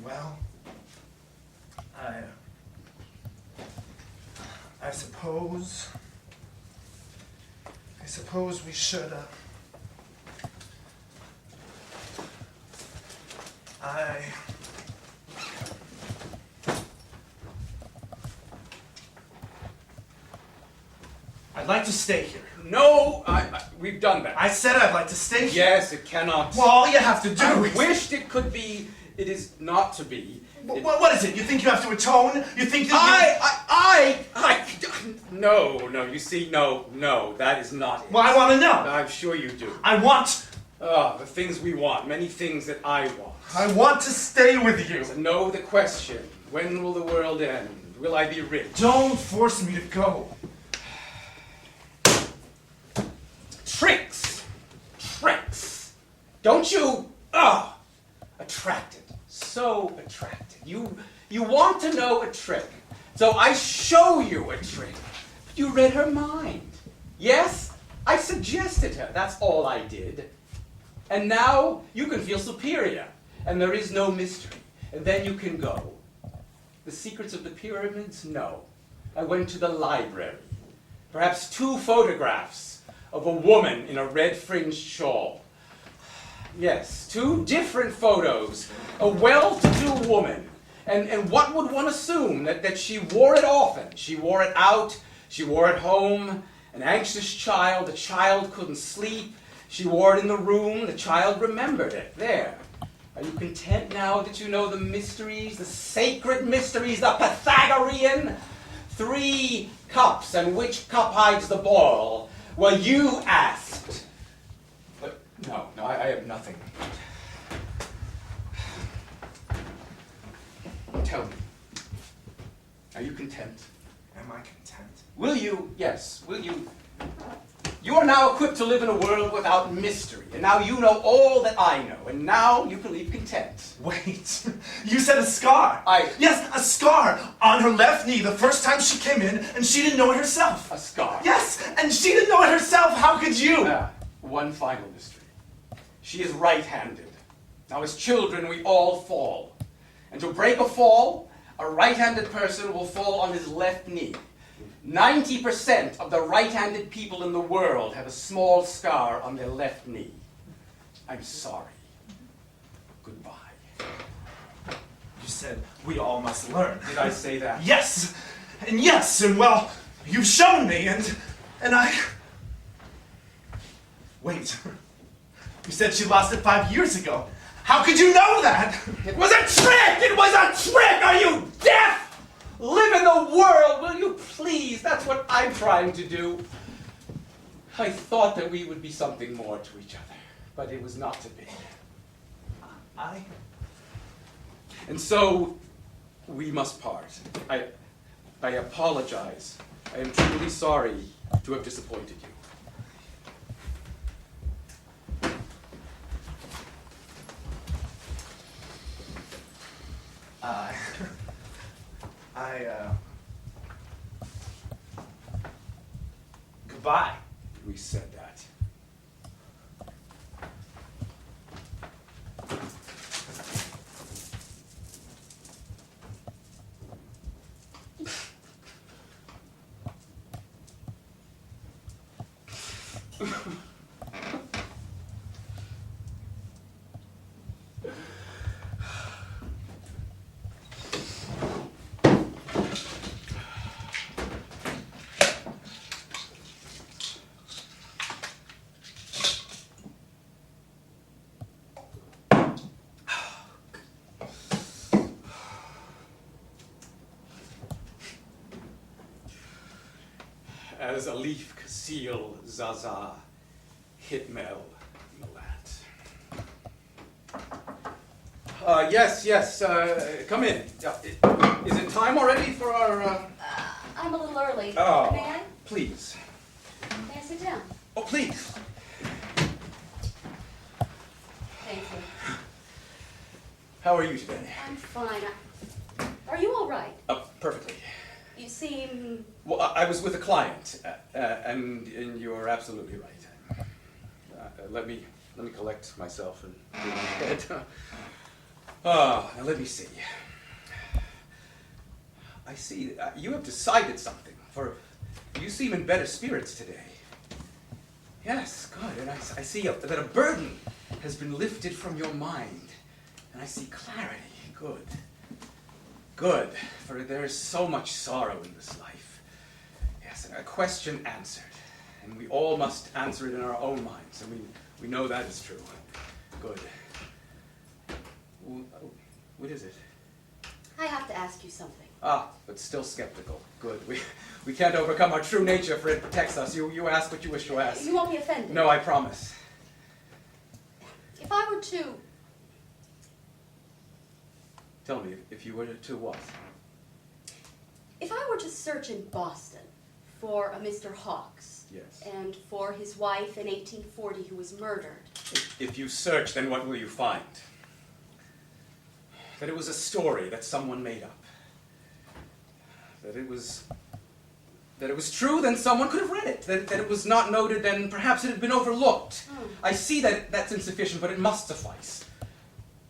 Well, I suppose we should, I'd like to stay here. No, we've done that. I said I'd like to stay here. Yes, it cannot. Well, all you have to do I is... wished it could be. It is not to be. What is it? You think you have to atone? You think that No, you see, no, that is not it. Well, I want to know. I'm sure you do. I want... The things we want, many things that I want. I want to stay with you. So know the question, when will the world end? Will I be rich? Don't force me to go. Tricks! Don't you? Attracted. So attracted. You want to know a trick. So I show you a trick. But you read her mind. Yes, I suggested her. That's all I did. And now you can feel superior. And there is no mystery. And then you can go. The secrets of the pyramids? No. I went to the library. Perhaps 2 photographs of a woman in a red-fringed shawl. Yes, 2 different photos. A well-to-do woman. And what would one assume? That she wore it often. She wore it out. She wore it home. An anxious child. The child couldn't sleep. She wore it in the room. The child remembered it. There. Are you content now that you know the mysteries, the sacred mysteries, the Pythagorean? 3 cups, and which cup hides the ball? Well, you asked. But no, I have nothing. Tell me, are you content? Am I content? Will you, yes, will you? You are now equipped to live in a world without mystery, and now you know all that I know, and now you can leave content. Wait, you said a scar. Yes, a scar on her left knee the first time she came in, and she didn't know it herself. A scar? Yes, and she didn't know it herself. How could you? One final mystery. She is right-handed. Now, as children, we all fall. And to break a fall, a right-handed person will fall on his left knee. 90% of the right-handed people in the world have a small scar on their left knee. I'm sorry. Goodbye. You said we all must learn. Did I say that? Yes! And well, you've shown me, and I... Wait. You said she lost it 5 years ago. How could you know that? It was a trick! It was a trick! Are you deaf? Live in the world, will you please? That's what I'm trying to do. I thought that we would be something more to each other, but it was not to be. And so, we must part. I apologize. I am truly sorry to have disappointed you. Goodbye. We said that. As a leaf seal Zaza Hitmel Malat. Yes, come in. Is it time already for our... I'm a little early. Oh, May I? please. May I sit down? Oh, please. Thank you. How are you today? I'm fine. Are you all right? Perfectly. You seem... Well, I was with a client, and you're absolutely right. Let me collect myself and move my head. Oh, now let me see. I see you have decided something, for you seem in better spirits today. Yes, good, and I see that a burden has been lifted from your mind, and I see clarity. Good. Good, for there is so much sorrow in this life. Yes, and a question answered, and we all must answer it in our own minds, and we know that is true. Good. What is it? I have to ask you something. Ah, but still skeptical. Good. We can't overcome our true nature, for it protects us. You ask what you wish to ask. You won't be offended. No, I promise. If I were to... Tell me, if you were to what? If I were to search in Boston for a Mr. Hawkes... Yes. And for his wife in 1840 who was murdered... If you search, then what will you find? That it was a story that someone made up. That it was true, then someone could have read it. That it was not noted, then perhaps it had been overlooked. Oh. I see that that's insufficient, but it must suffice.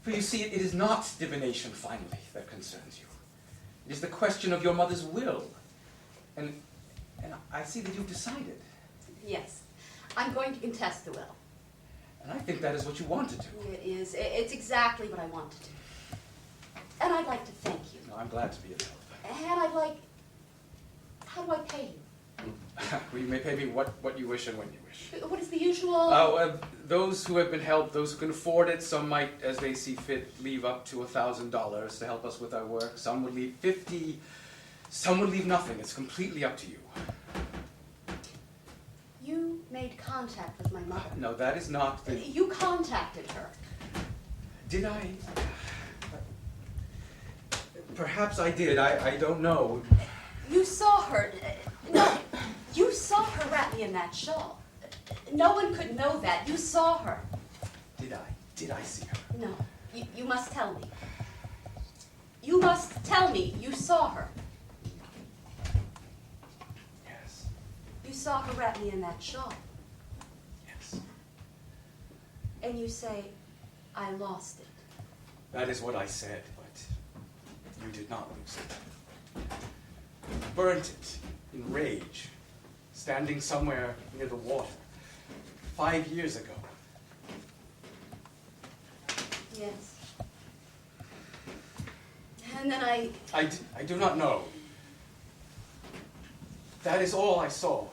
For you see, it is not divination, finally, that concerns you. It is the question of your mother's will. And I see that you've decided. Yes. I'm going to contest the will. And I think that is what you want to do. It is. It's exactly what I want to do. And I'd like to thank you. No, I'm glad to be of help. And I'd like... How do I pay you? Well, you may pay me what you wish and when you wish. What is the usual... Those who have been helped, those who can afford it, some might, as they see fit, leave up to $1,000 to help us with our work. Some would leave 50. Some would leave nothing. It's completely up to you. You made contact with my mother. No, that is not the... You contacted her. Did I? Perhaps I did. I don't know. You saw her. No, you saw her wrap me in that shawl. No one could know that. You saw her. Did I? Did I see her? No, you must tell me. You must tell me you saw her. Yes. You saw her wrap me in that shawl. Yes. And you say, I lost it. That is what I said, but you did not lose it. You burnt it in rage, standing somewhere near the water, 5 years ago. Yes. And then I do not know. That is all I saw.